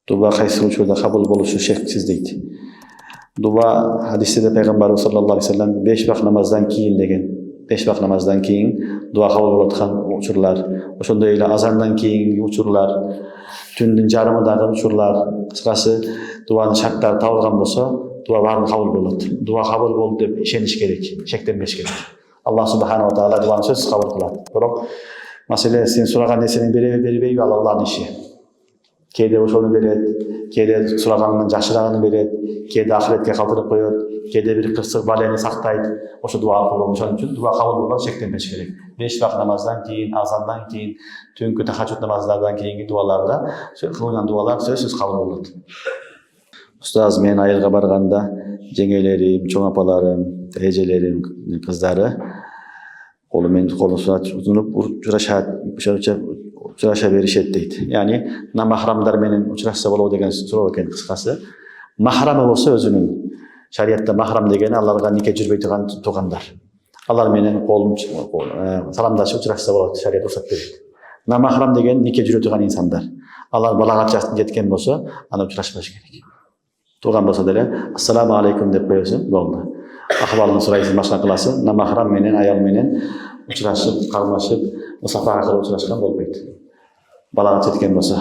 Дуа кайсы учурда кабыл болушу шексиз дейт. Дуа хадисте пайгамбарыбыз саллаллаху алейхи вассалам 5 вакыт намаздан кийин деген. 5 вакыт намаздан кийин дуа кабыл болуп аткан учурлар, ошондой эле азандан кийинки учурлар, түндүн жарымындагы учурлар, кыскасы дуанын шарттары табылган болсо, дуа баарын кабыл болот. Дуа кабыл болду деп ишениш керек, шектенбеш керек. Аллах субханаху ва таала дуаны сөзсүз кабыл кылат. Бирок маселе сен сураган нерсени бербейби, ал Аллахтын иши. Кээде ошону берет, кээде сураганынан жакшыраагын берет, кээде ахиретке калтырып коет, кээде бир кырсык балени сактайт. Ошо дуа аркылуу ошон үчүн дуа кабыл болот, шектенбеш керек. 5 вакыт намаздан кийин, азандан кийин, түнкү тахажжуд намаздардан кийинки дуаларда кылынган дуалар сөзсүз кабыл болот. Устаз, мен айылга барганда жеңелерим, чоң апаларым, эжелерим, кыздары колу менен колун сунуп учураша беришет дейт. Яни намахрамдар менен учурашса болобу деген суроо экен кыскасы. Махрамы болсо өзүнүн шариятта махрам деген аларга нике жүрбөй турган туугандар. Алар менен колун саламдашып учурашса болот, шарият уруксат берет. Намахрам деген нике жүрө турган инсандар. Алар балага жашына жеткен болсо, аны учурашпаш керек. Тууган болсо деле ассаламу алейкум деп коесуң, болду. Акыбалын сурайсың, башка кыласың. Намахрам менен аял менен учурашып, кармашып, мусафа аркылуу учурашкан болбойт. Балага жеткен болсо.